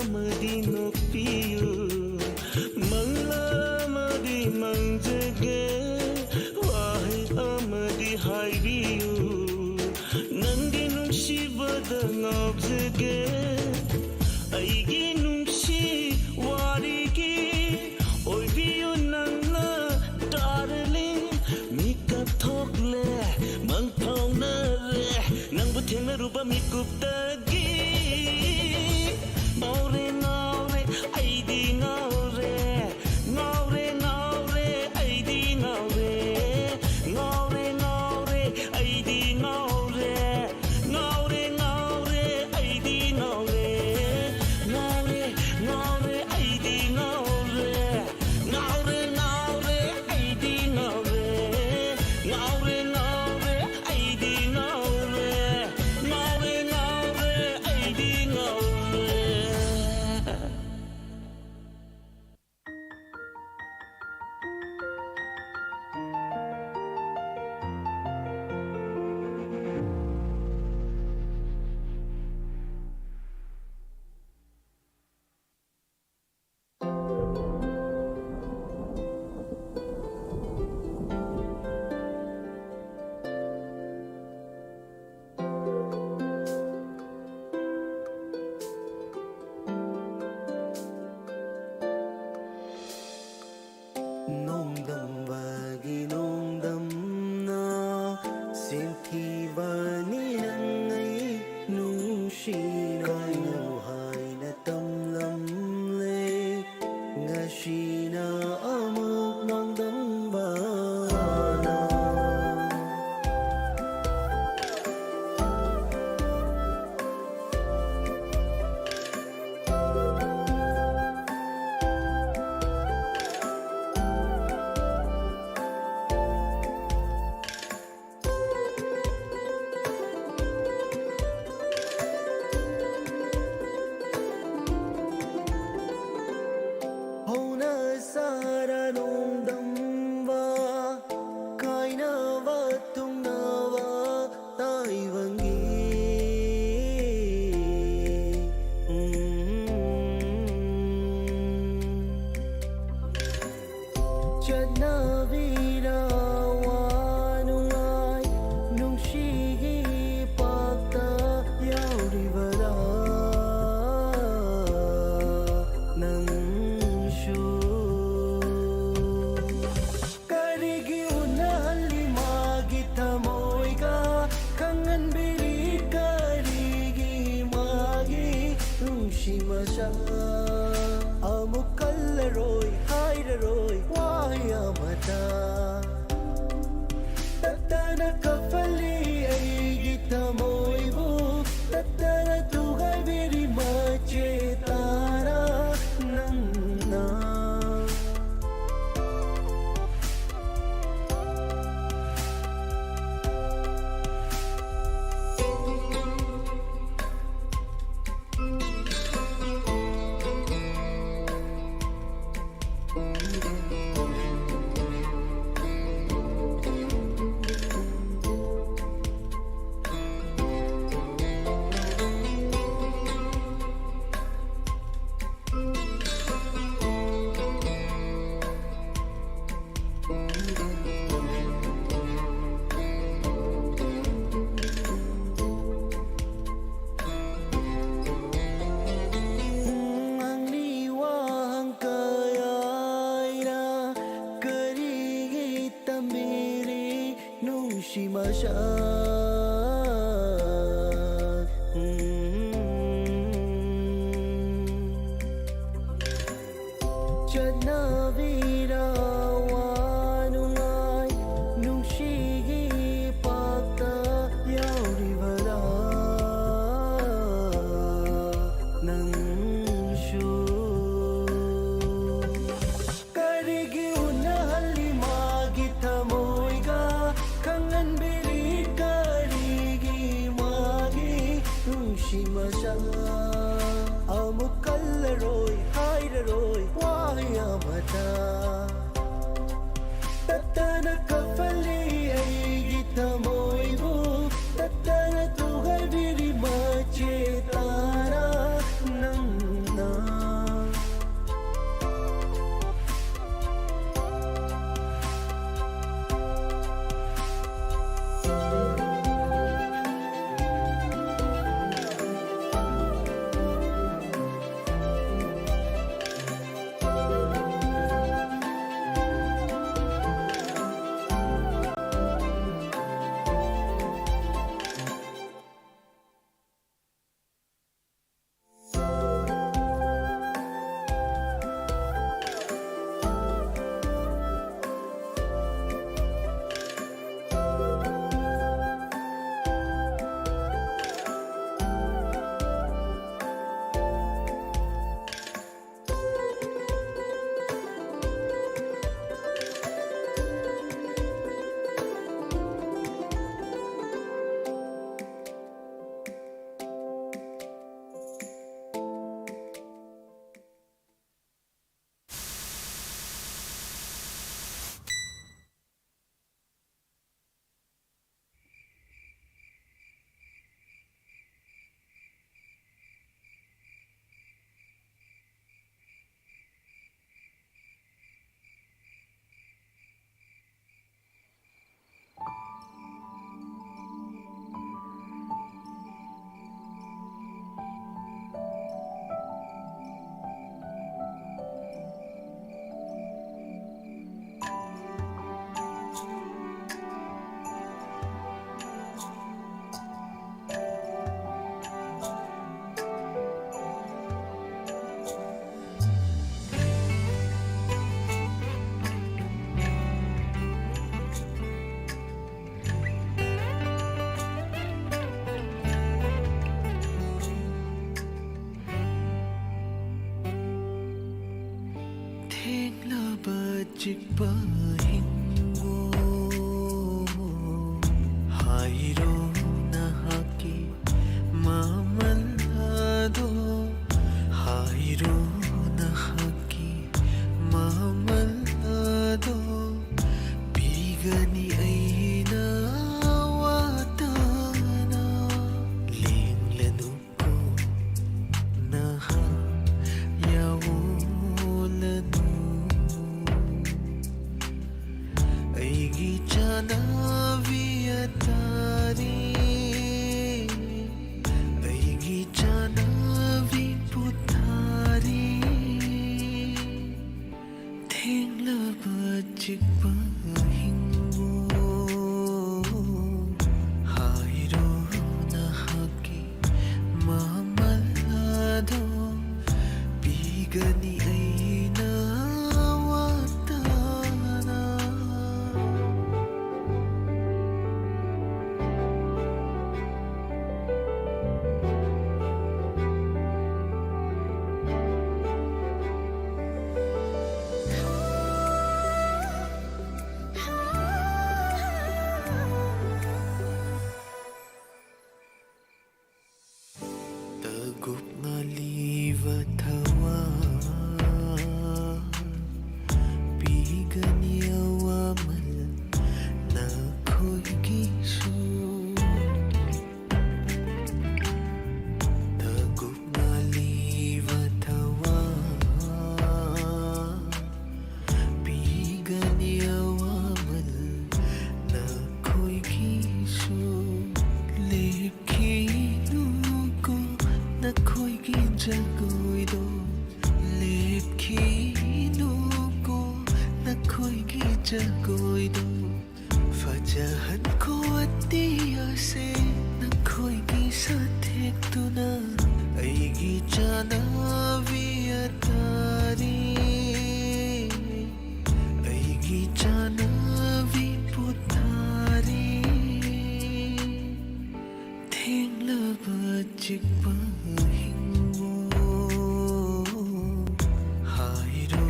amadi nokpiyu manglamadi mangjage wahai amadi haibiyu nanggi nungsibada ngabjage aigi nungsi warigi oibiyu nangna darling mikap thokle mangphaunare nangbu thengnaruba mikuptagi Ngore ngore aidi ngore ngore ngore aidi ngore ngore ngore aidi ngore ngore ngore aidi ngore ngore ngore aidi ngore ngore ngore aidi ngore ngore ngore aidi ngore ngore ngore aidi ngore Nongdam bagi nongdam na sinthivani nangai nushi kayo hai na tamlam le ngashi na amuk nongdam ba Sara nongdam va kaina va tungna va tai vangi chana vira wanungai nungshigi pakta yaurivara nang Masha amuk kallaroi hairaroi wahya mata tatana kafali aigi tamoibu tatana tugai biri mache tara nanna Masha chana vira wanungai nungshigi pakta yaurivara nang shu karigi unahalli magi thamoiga kangan biri karigi magi nushi masha amuk kallaroi hairaroi wahya mata tatana kafali aigi tamoibu ꯊꯦꯡꯂꯕ ꯆꯤꯛꯄ ꯍꯤꯡꯉꯣ ꯍꯥꯏꯔꯣ ꯅꯍꯥꯛꯀꯤ ꯃꯃꯜ ꯑꯗꯣ ꯍꯥꯏꯔꯣ ꯅꯍꯥꯛꯀꯤ ꯃꯃꯜ ꯑꯗꯣ ꯄꯤꯒꯅꯤ ꯑꯩꯅ ꯋꯥꯇꯅ ꯂꯦꯡꯂꯅꯨꯀꯣ ꯅꯍꯥꯛ ꯌꯥꯑꯣꯂꯅꯨ ꯑꯩꯒꯤ ꯆꯥꯅꯕꯤ ꯑꯇꯥꯔꯤ ꯑꯩꯒꯤ ꯆꯥꯅꯕꯤ ꯄꯨꯊꯥꯔꯤ ꯊꯦꯡꯂꯕ ꯆꯤꯛꯄ ꯍꯤꯡꯉꯣ ꯍꯥꯏꯔꯣ ꯅꯍꯥꯛꯀꯤ ꯃꯃꯜ ꯑꯗꯣ ꯄꯤꯒꯅꯤ ꯑꯩꯅ ꯋꯥꯇꯅ Tagup nga liva tawa Pigani awamal na ko'y gisu Tagup nga liva tawa Pigani awamal na ko'y gisu Lepkinuko na ko'y gijagoydo Lepkinuko na ko'y gijagoydo Fajahan ko at tiyase na ko'y gisatekto na Ay gijanavi atari Ay gijanavi putari ꯊꯦꯡꯂꯕ ꯆꯤꯛꯄ ꯍꯤꯡꯉꯣ ꯍꯥꯏꯔꯣ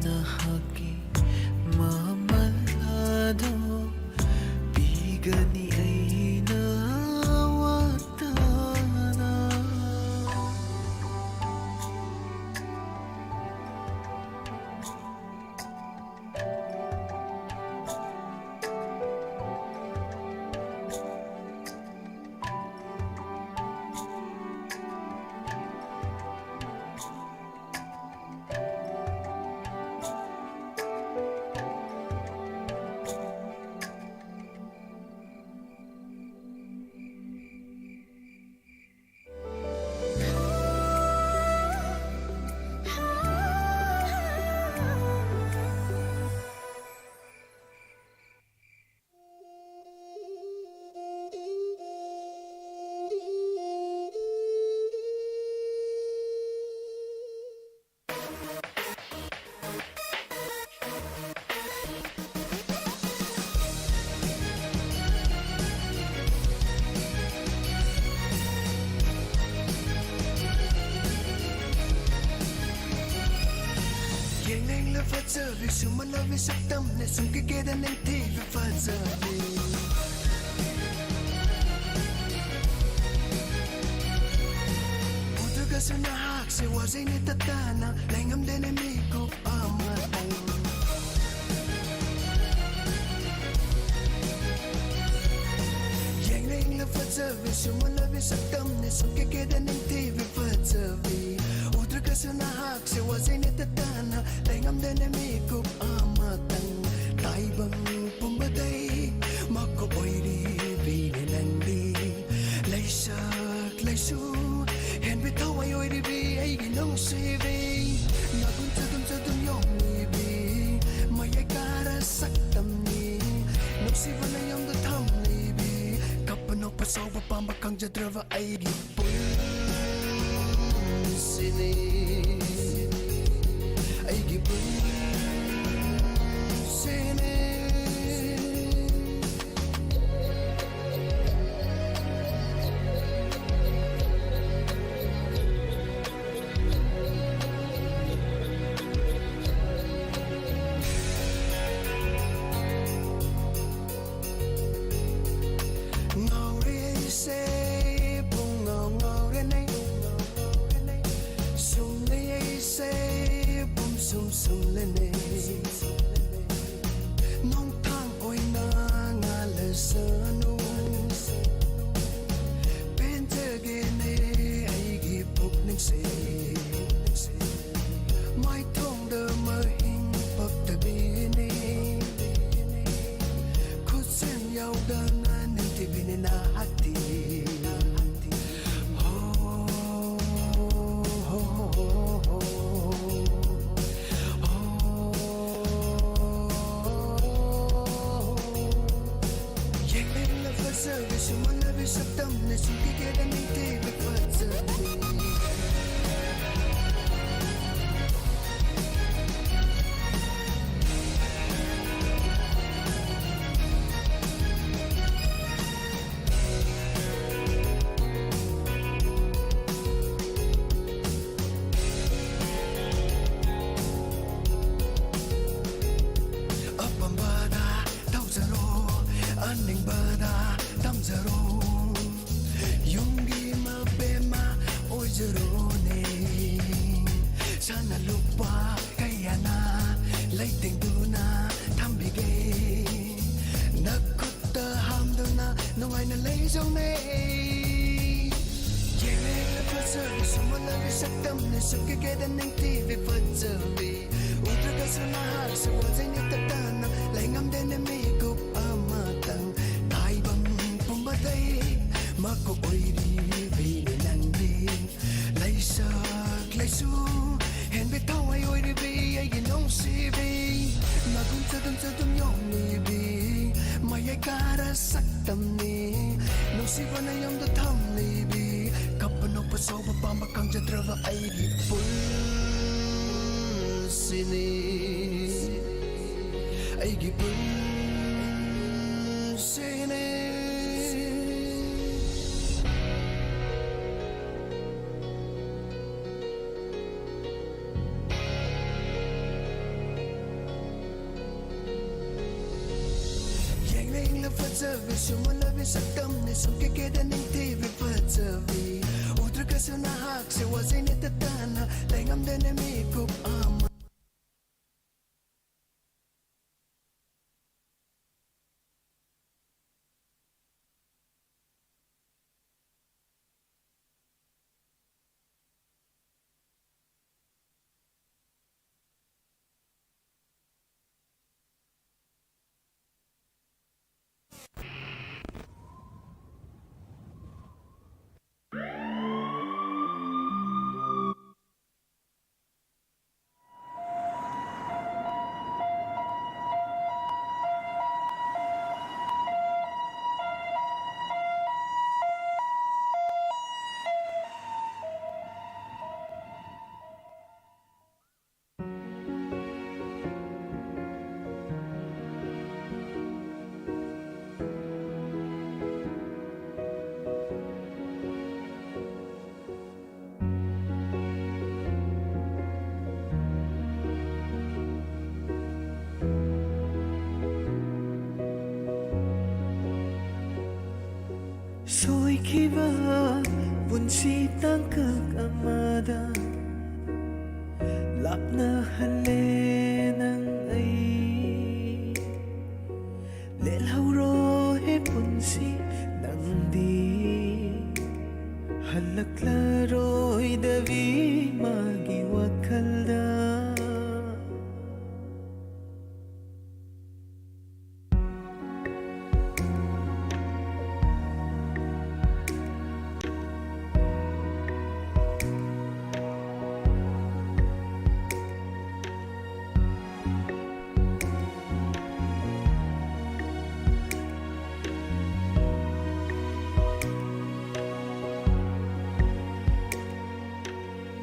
ꯅꯍꯥꯛꯀꯤ ꯃꯃꯜ ꯑꯗꯣ ꯄꯤꯒꯅꯤ ꯑꯩꯅ ꯋꯥꯇꯅ Fazzavi sumalavi saktam ne sungigeda nenti fazzavi Putuga sunahak se wazay ni tatana Langam den amigo amatay Yang ling la fazzavi sumalavi saktam ne sungigeda nenti fazzavi Putuga sunahak se wazay ni tatana Langam den amigo amatang Kaibang pumbaday Makoboy di binilandi Laysak laysu Hen bitaw ayoy di bi ay ginong siving Nagunsadun sa dunyong ibi Mayay karasak tamni Nung siva na yung datang libi Kapanok pasaw papamakang jadrava ay gipul Sini Ay gipul Sini Sukikeda ng TV pagsabi Utraga sa nahag sa wazay ni tatana Langam din na may kup amatang Kaibang pumatay Makuoy di bininanding Laysak laysu Henbit kaway oy di bi ay ginong sibi Nagunsadon sa dumyong nibi Mayay karasak tamni Nung siwa na yung datam nibi Kapanong pasoba pa makang jadrava ay gipul sini ay gipul sini Yang ring la fatsavi sumalavi saktam ne sukikeda ng TV fatsavi Utra na hak se wazay ni tatana Langam din na may kup ama Soikiba bunsitang kagamada Lapna halenang ay Lelhauro he bunsi nang di Halaklaro'y davi magiwakalda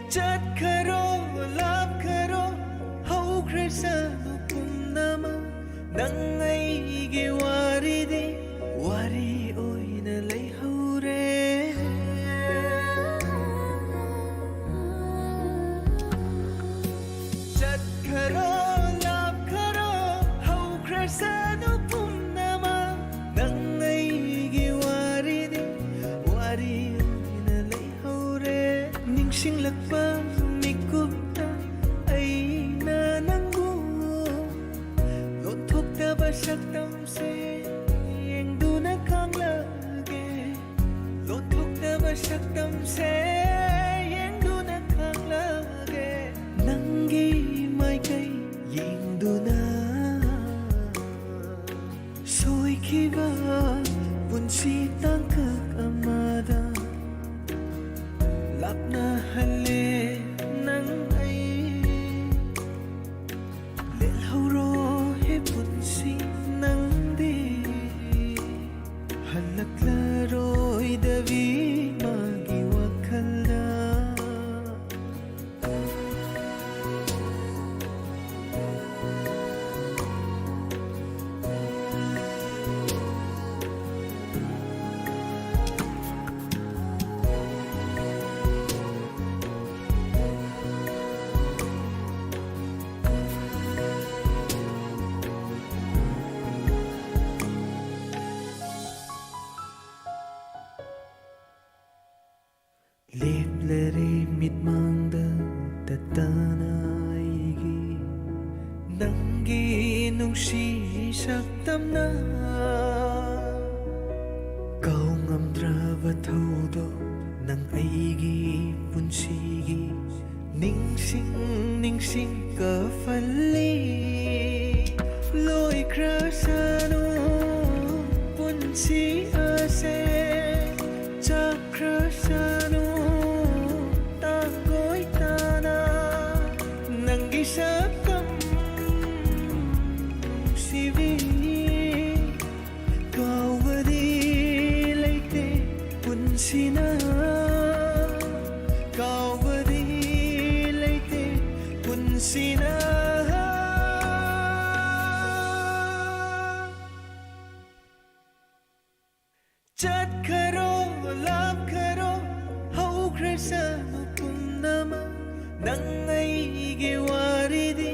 Chat karo, love karo, hau kresa nupum nama Nang ay giwari di, wari oy na lay haure Chat karo, love karo, hau kresa nupum nama Nang ay giwari di, wari oy na lay haure Ningsing lakbang mikupta ay nananggo Lotok na basak tamse Yang dunag kang lagi Lotok na basak tamse Yang dunag kang lagi Nanggi may kay Yang dunag Soy kiba bunsitang kagamada Lap na hali nang ay Lelhauro he bunsi nang di Halaklaro'y davi magiwakalda Liplari mitmangda tatanaigi Nanggi nung sisaktam na Kau ngamdra bataudo Nang aigi punsigi ning ka fali loi krasano punsi ase chakrasano tagoi tana nangi sakam sivi kawadi leite punsina kawadi leite punsina chat karo love karo hau krasano punnama nangai ge waridi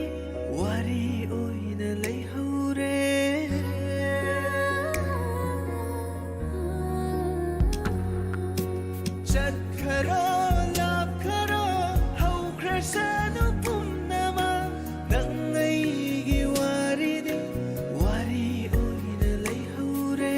wari oina lei haure chat karo love karo hau krasano punnama nangai ge waridi wari oina lei haure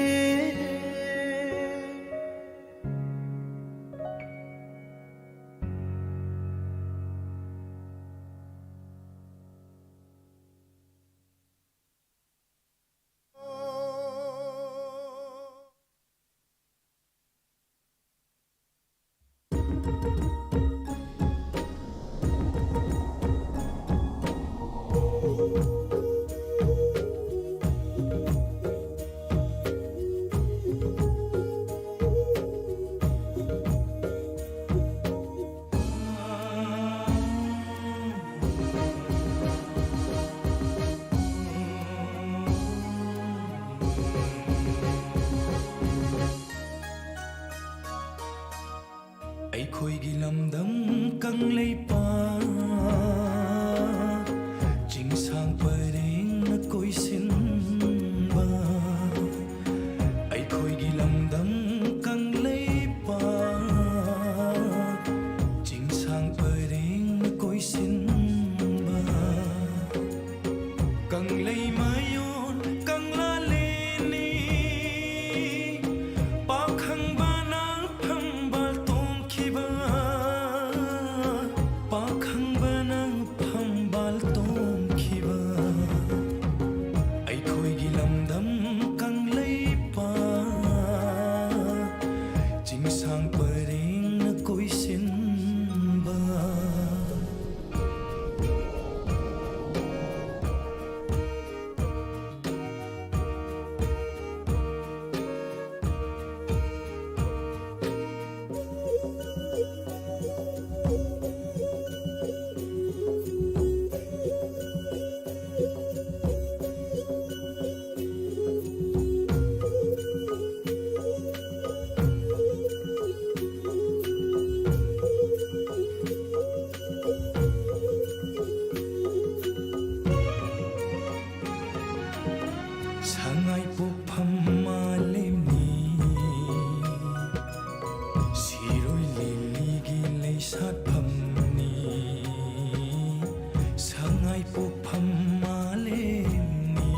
ꯑꯩꯈꯣꯏꯒꯤ ꯂꯝꯗꯝ ꯀꯪꯂꯩꯄꯥꯛ ꯆꯤꯡꯁꯥꯡ ꯄꯔꯦꯡꯅ ꯀꯣꯏꯁꯤꯟꯕ ꯑꯩꯈꯣꯏꯒꯤ ꯂꯝꯗꯝ ꯀꯪꯂꯩꯄꯥꯛ ꯆꯤꯡꯁꯥꯡ ꯄꯔꯦꯡꯅ ꯀꯣꯏꯁꯤꯟꯕ ꯀꯪꯂꯩꯃꯌꯣꯟ ꯀꯪꯂꯥꯂꯦꯟꯅꯤ Pakhangba Sangai pupam malemni Siroi liligi lei satpamni Sangai pupam malemni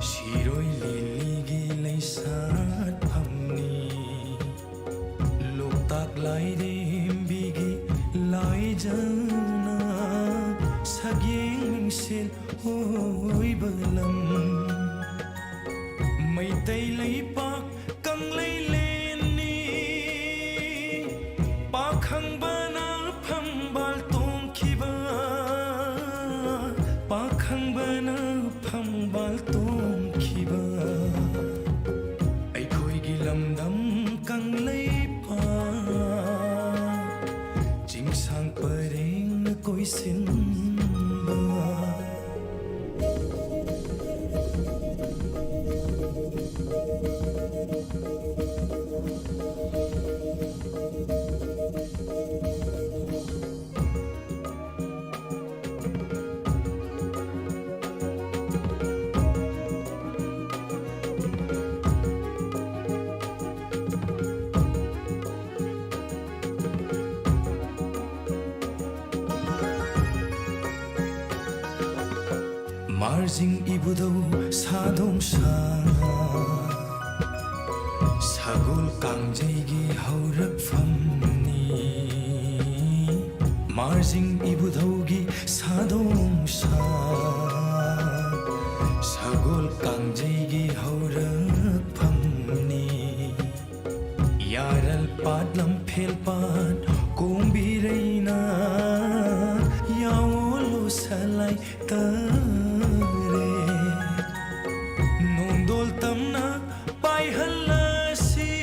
Siroi liligi lei satpamni Loktak lai dembigi lai jana Sagyeng sil hoi balam Maitai leipak Kangleilenni Pakhang bana phambal tongkhiba Pakhang bana phambal tongkhiba Aikhoigi lamdam Kangleipak Chingsang pareng na koisinba Marjing ibudau sadong sa Sagol kangjaygi haurak famni Marjing इबुधौगी सादों सा सगोल कांगजेगी हौरक फंगनी यारल पादलम फेल पाद कोंबिरैना यावलो सलाई तरे नोंदोल तमना पाइहल्लासी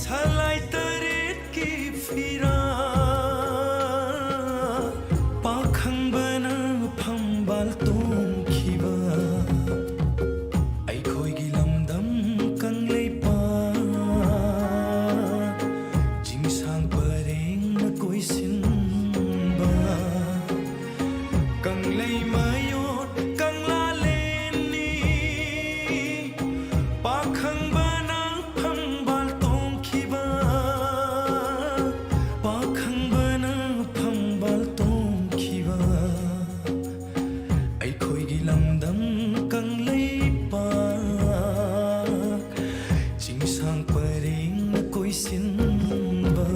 सलाई तरेत की फिरा पाखंबना फंबाल तोंखिबा अइखोइगी लमदम कंगलेपा जिंगसांग परेंग कोइसिनबा कंगलै मायोट कंगला लेनी पाखंबना फंबाल तोंखिबा पाखंबना फंबाल तोंखिबा अइखोइगी लमदम कंगलेपा जिंगसांग परेंग कोइसिनबा